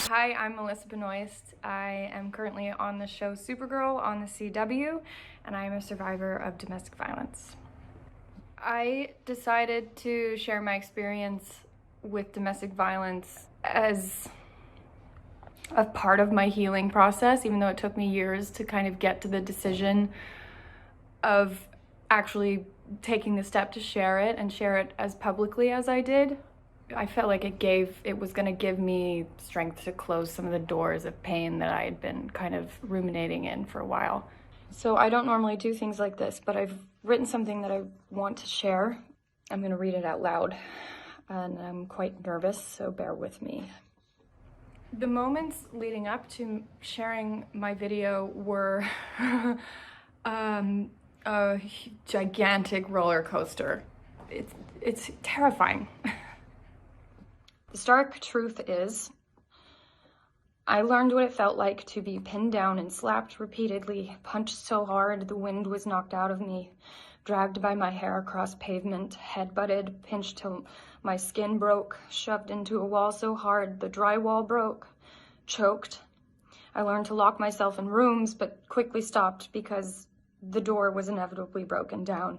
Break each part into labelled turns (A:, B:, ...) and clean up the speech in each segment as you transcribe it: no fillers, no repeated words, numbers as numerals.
A: Hi, I'm Melissa Benoist. I am currently on the show Supergirl on the CW, and I am a survivor of domestic violence. I decided to share my experience with domestic violence as a part of my healing process, even though it took me years to kind of get to the decision of actually taking the step to share it and share it as publicly as I did. I felt like it was going to give me strength to close some of the doors of pain that I had been kind of ruminating in for a while. So I don't normally do things like this, but I've written something that I want to share. I'm going to read it out loud, and I'm quite nervous, so bear with me. The moments leading up to sharing my video were a gigantic roller coaster. It's terrifying. The stark truth is, I learned what it felt like to be pinned down and slapped repeatedly, punched so hard the wind was knocked out of me, dragged by my hair across pavement, head-butted, pinched till my skin broke, shoved into a wall so hard the drywall broke, choked. I learned to lock myself in rooms, but quickly stopped because the door was inevitably broken down.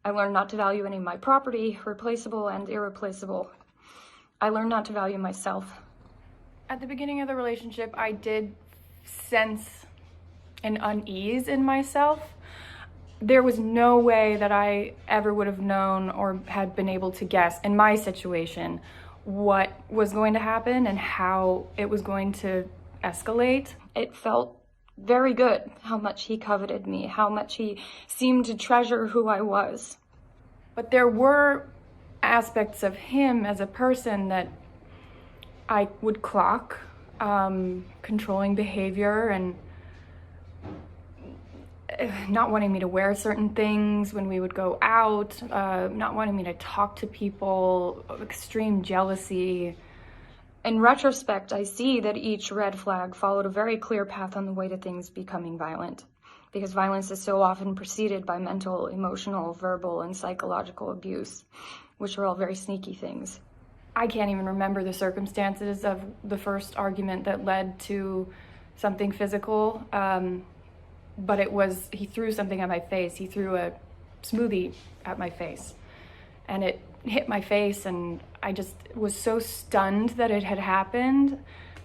A: I learned not to value any of my property, replaceable and irreplaceable. I learned not to value myself. At the beginning of the relationship, I did sense an unease in myself. There was no way that I ever would have known or had been able to guess in my situation what was going to happen and how it was going to escalate. It felt very good how much he coveted me, how much he seemed to treasure who I was. But there were aspects of him as a person that I would clock, controlling behavior and not wanting me to wear certain things when we would go out, not wanting me to talk to people, extreme jealousy. In retrospect, I see that each red flag followed a very clear path on the way to things becoming violent, because violence is so often preceded by mental, emotional, verbal, and psychological abuse, which are all very sneaky things. I can't even remember the circumstances of the first argument that led to something physical, but he threw something at my face. He threw a smoothie at my face, and it hit my face, and I just was so stunned that it had happened.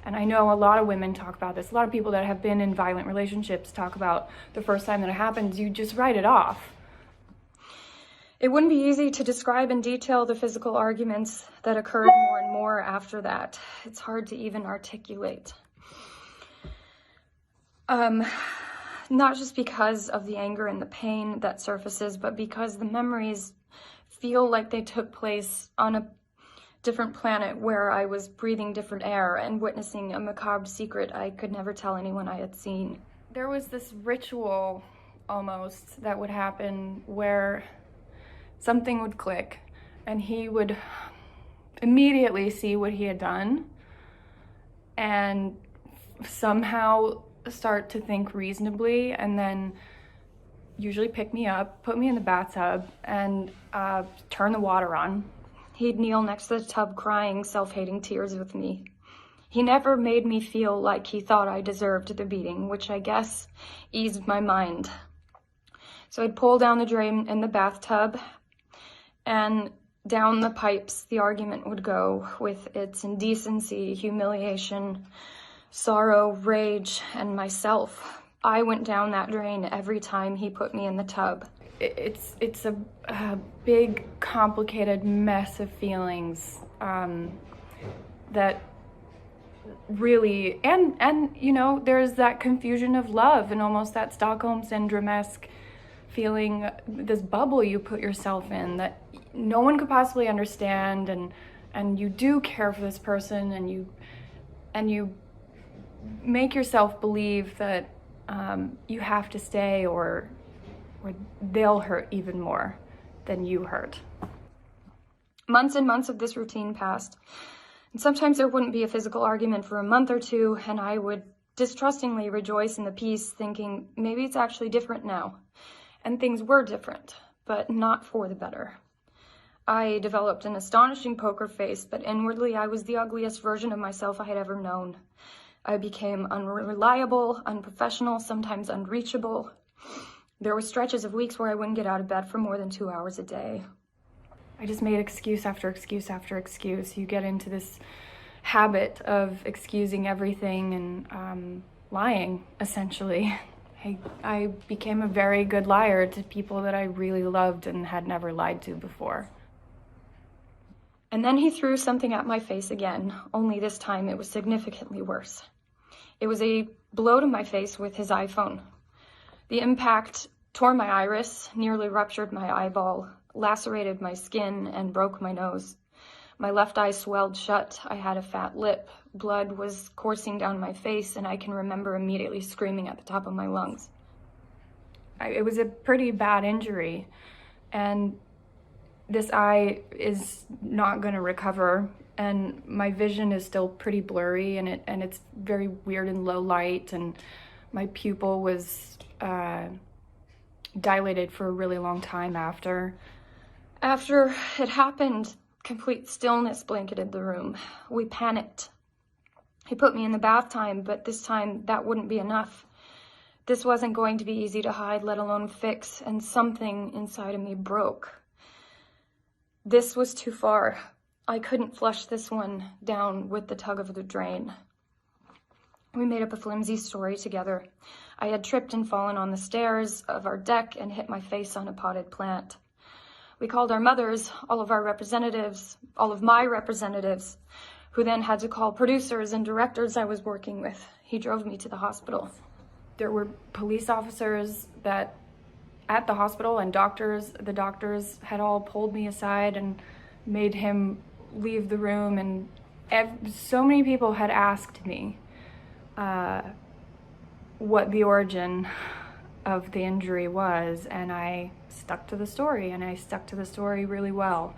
A: And I know a lot of women talk about this. A lot of people that have been in violent relationships talk about the first time that it happens, you just write it off. It wouldn't be easy to describe in detail the physical arguments that occurred more and more after that. It's hard to even articulate. Not just because of the anger and the pain that surfaces, but because the memories feel like they took place on a different planet where I was breathing different air and witnessing a macabre secret I could never tell anyone I had seen. There was this ritual almost that would happen where something would click and he would immediately see what he had done and somehow start to think reasonably, and then usually pick me up, put me in the bathtub, and turn the water on. He'd kneel next to the tub crying self-hating tears with me. He never made me feel like he thought I deserved the beating, which I guess eased my mind. So I'd pull down the drain in the bathtub, and down the pipes the argument would go with its indecency, humiliation, sorrow, rage, and myself. I went down that drain every time he put me in the tub. It's a big, complicated mess of feelings that really, and you know, there's that confusion of love and almost that Stockholm Syndrome-esque feeling, this bubble you put yourself in that no one could possibly understand, and you do care for this person, and you make yourself believe that you have to stay or they'll hurt even more than you hurt. Months and months of this routine passed, and sometimes there wouldn't be a physical argument for a month or two, and I would distrustingly rejoice in the peace, thinking maybe it's actually different now. And things were different, but not for the better. I developed an astonishing poker face, but inwardly I was the ugliest version of myself I had ever known. I became unreliable, unprofessional, sometimes unreachable. There were stretches of weeks where I wouldn't get out of bed for more than 2 hours a day. I just made excuse after excuse after excuse. You get into this habit of excusing everything and lying, essentially. I became a very good liar to people that I really loved and had never lied to before. And then he threw something at my face again, only this time it was significantly worse. It was a blow to my face with his iPhone. The impact tore my iris, nearly ruptured my eyeball, lacerated my skin, and broke my nose. My left eye swelled shut, I had a fat lip, blood was coursing down my face, and I can remember immediately screaming at the top of my lungs. It was a pretty bad injury, and this eye is not going to recover, and my vision is still pretty blurry, and it's very weird in low light, and my pupil was dilated for a really long time after. After it happened, complete stillness blanketed the room. We panicked. He put me in the bath time, but this time that wouldn't be enough. This wasn't going to be easy to hide, let alone fix, and something inside of me broke. This was too far. I couldn't flush this one down with the tug of the drain. We made up a flimsy story together. I had tripped and fallen on the stairs of our deck and hit my face on a potted plant. We called our mothers, all of my representatives, who then had to call producers and directors I was working with. He drove me to the hospital. There were police officers at the hospital and doctors. The doctors had all pulled me aside and made him leave the room, and so many people had asked me what the origin of the injury was, and I stuck to the story, and I stuck to the story really well.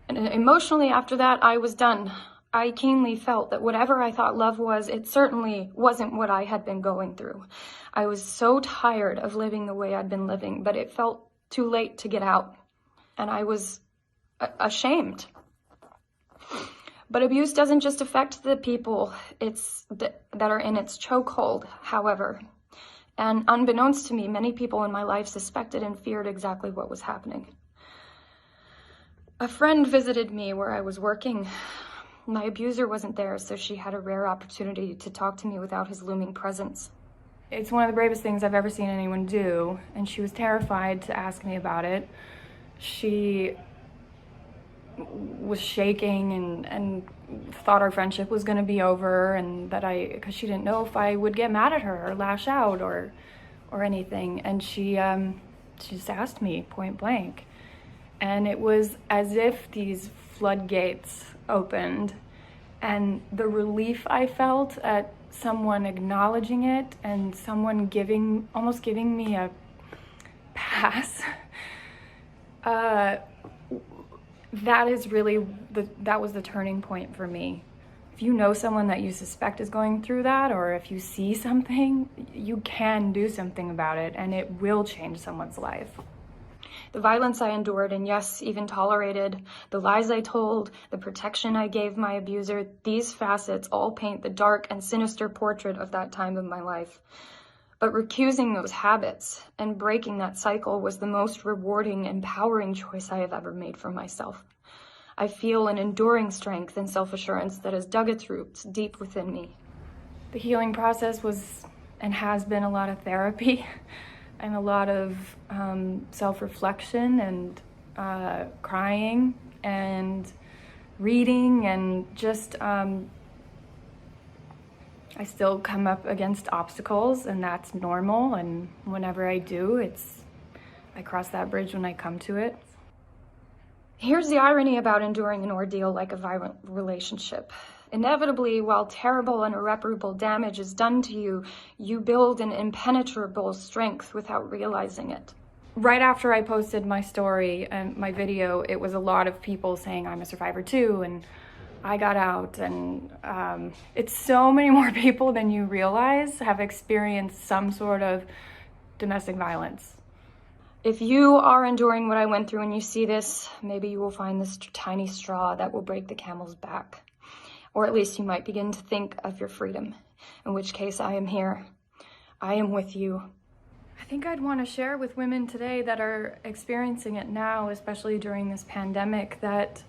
A: And emotionally after that, I was done. I keenly felt that whatever I thought love was, it certainly wasn't what I had been going through. I was so tired of living the way I'd been living, but it felt too late to get out, and I was ashamed. But abuse doesn't just affect the people that are in its chokehold, however. And unbeknownst to me, many people in my life suspected and feared exactly what was happening. A friend visited me where I was working. My abuser wasn't there, so she had a rare opportunity to talk to me without his looming presence. It's one of the bravest things I've ever seen anyone do, and she was terrified to ask me about it. She was shaking and thought our friendship was going to be over, and because she didn't know if I would get mad at her or lash out or anything. And she just asked me point blank, and it was as if these floodgates opened, and the relief I felt at someone acknowledging it and someone almost giving me a pass, that was the turning point for me. If you know someone that you suspect is going through that, or if you see something, you can do something about it, and it will change someone's life. The violence I endured, and yes, even tolerated, the lies I told, the protection I gave my abuser, these facets all paint the dark and sinister portrait of that time of my life. But recusing those habits and breaking that cycle was the most rewarding, empowering choice I have ever made for myself. I feel an enduring strength and self-assurance that has dug its roots deep within me. The healing process was and has been a lot of therapy and a lot of self-reflection and crying and reading, and just I still come up against obstacles, and that's normal, and whenever I do, I cross that bridge when I come to it. Here's the irony about enduring an ordeal like a violent relationship. Inevitably, while terrible and irreparable damage is done to you, you build an impenetrable strength without realizing it. Right after I posted my story and my video, it was a lot of people saying I'm a survivor too, and I got out, and it's so many more people than you realize have experienced some sort of domestic violence. If you are enduring what I went through and you see this, maybe you will find this tiny straw that will break the camel's back. Or at least you might begin to think of your freedom, in which case I am here. I am with you. I think I'd want to share with women today that are experiencing it now, especially during this pandemic, that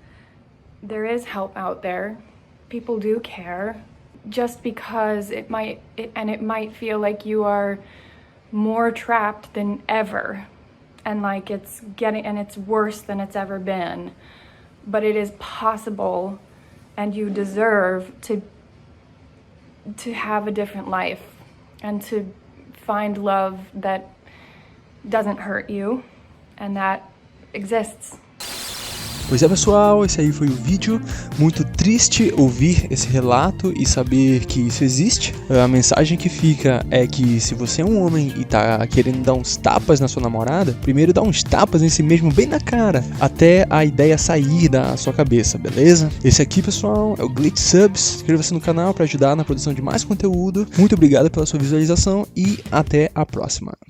A: there is help out there. People do care. Just because it might feel like you are more trapped than ever, and like it's worse than it's ever been, but it is possible, and you deserve to have a different life and to find love that doesn't hurt you and that exists.
B: Pois é, pessoal, esse aí foi o vídeo. Muito triste ouvir esse relato e saber que isso existe. A mensagem que fica é que se você é um homem e tá querendo dar uns tapas na sua namorada, primeiro dá uns tapas em si mesmo bem na cara, até a ideia sair da sua cabeça, beleza? Esse aqui, pessoal, é o Glitch Subs. Inscreva-se no canal para ajudar na produção de mais conteúdo. Muito obrigado pela sua visualização e até a próxima.